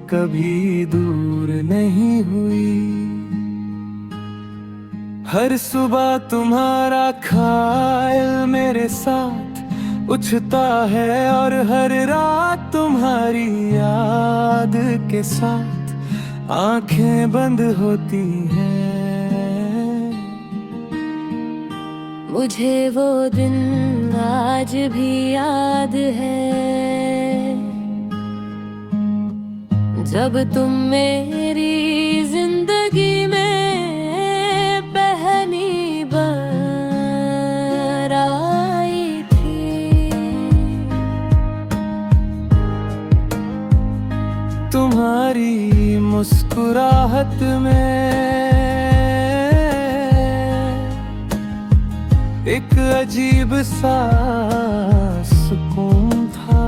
कभी दूर नहीं हुई। हर सुबह तुम्हारा ख्याल मेरे साथ उठता है और हर रात तुम्हारी याद के साथ आंखें बंद होती हैं। मुझे वो दिन आज भी याद है जब तुम मेरी जिंदगी में पहली बार आई थी। तुम्हारी मुस्कुराहट में एक अजीब सा सुकून था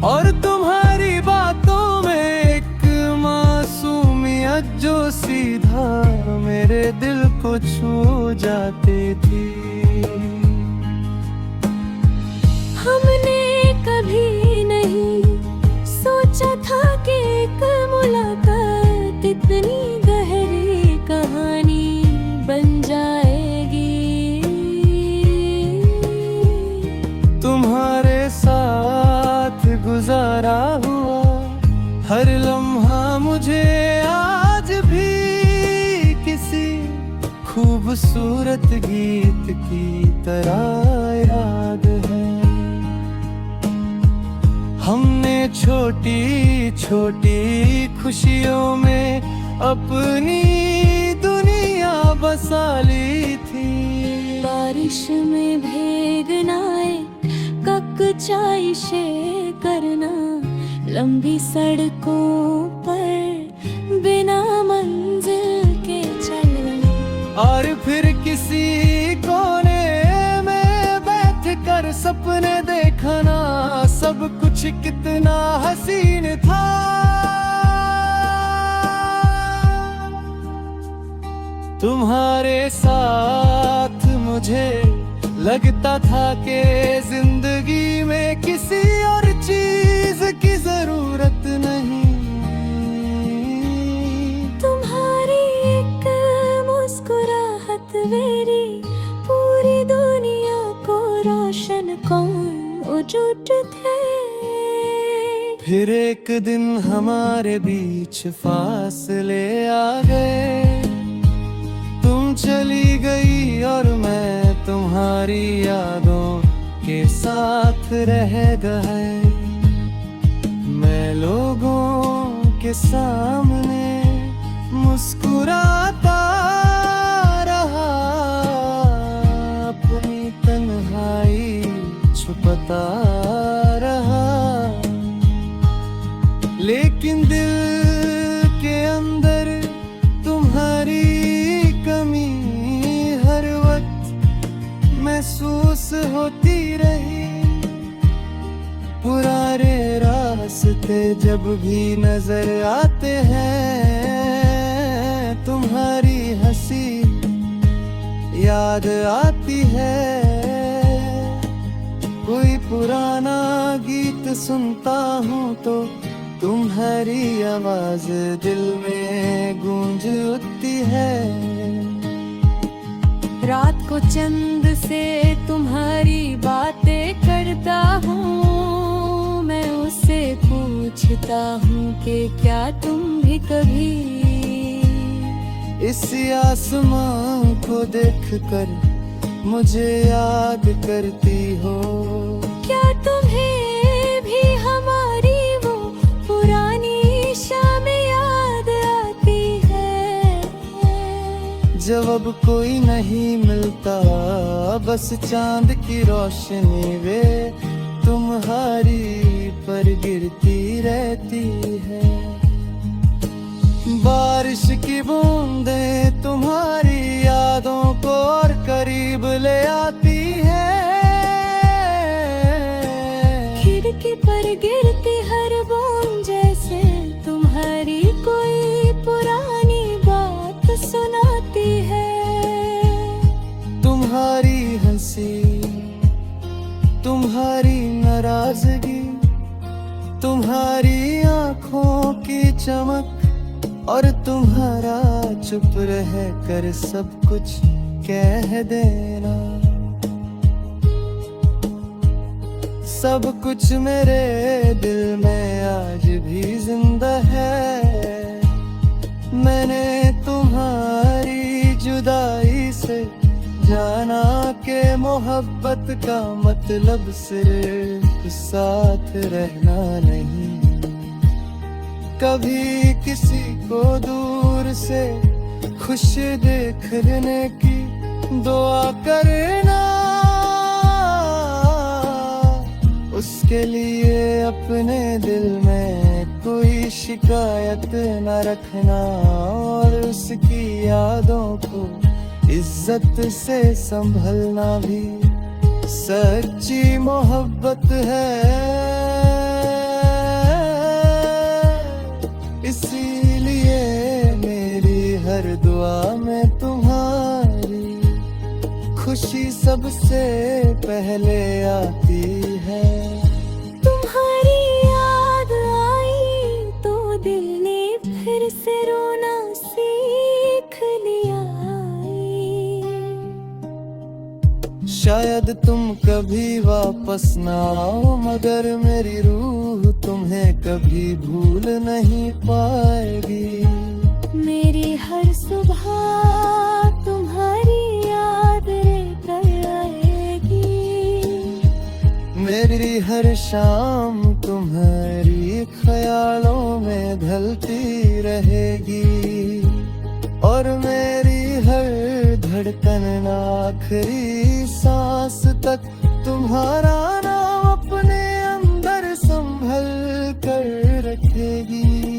और तुम्हारी बातों में एक मासूमियत जो सीधा मेरे दिल को छू जाती थी। हमने कभी नहीं सोचा था कि एक मुलाकात इतनी गहरी कहानी बन जाएगी। तुम्हारे साथ गुजारा हुआ हर लम्हा मुझे आज भी किसी खूबसूरत गीत की तरह याद है। हमने छोटी छोटी खुशियों में अपनी दुनिया बसा ली थी। बारिश में भीगना कच्चाई करना लंबी सड़कों पर बिना मंजिल के चलना और फिर किसी कोने में बैठकर सपने देखना सब कुछ कितना हसीन था। तुम्हारे साथ मुझे लगता था कि जिंदगी में किसी और चीज की जरूरत नहीं। तुम्हारी एक मुस्कुराहट मेरी पूरी दुनिया को रोशन कौन उजुट थे। फिर एक दिन हमारे बीच फासले आ गए। तुम चली गई और मैं तुम्हारी यादों के साथ रह गए। मैं लोगों के सामने मुस्कुराता रहा, अपनी तन्हाई छुपाता रहा, लेकिन दिल के अंदर तुम्हारी कमी हर वक्त महसूस होती रही। पुराने रास्ते जब भी नजर आते हैं तुम्हारी हंसी याद आती है। कोई पुराना गीत सुनता हूँ तो तुम्हारी आवाज दिल में गूंज उठती है। रात को चंद से तुम्हारी बातें करता हूँ, मैं उससे पूछता हूँ कि क्या तुम भी कभी इस आसमां को देखकर मुझे याद करती हो। क्या तुम्हें भी हमारी वो पुरानी शाम याद आती है। जब अब कोई नहीं मिलता बस चांद की रोशनी वे तुम्हारी पर गिरती रहती है। बारिश की बूंदें तुम्हारी यादों को और करीब ले आती है। खिड़की पर गिरती हर बूंद जैसे तुम्हारी कोई पुरानी बात सुनाती है। तुम्हारी हंसी, तुम्हारी नाराजगी, तुम्हारी तुम्हारी आंखों की चमक और तुम्हारा चुप रह कर सब कुछ कह देना। सब कुछ मेरे दिल में आज भी जिंदा है। मैंने तुम्हारी जुदाई से जाना के मोहब्बत का मतलब सिर्फ साथ रहना नहीं। कभी किसी को दूर से खुश देखने की दुआ करना, उसके लिए अपने दिल में कोई शिकायत न रखना और उसकी यादों को इज्जत से संभलना भी सच्ची मोहब्बत है। इसीलिए मेरी हर दुआ में तुम्हारी खुशी सबसे पहले आती है। तुम्हारी याद आई तो दिल ने फिर से रोना सीख लिया। शायद तुम कभी वापस ना आओ, मगर मेरी रूह तुम्हें कभी भूल नहीं पाएगी। मेरी हर सुबह तुम्हारी याद लेकर आएगी। मेरी हर शाम तुम्हारी ख्यालों में ढलती रहेगी और मेरी हर धड़कन आखिरी सांस तक तुम्हारा नाम अपने अंदर संभल कर रखेगी।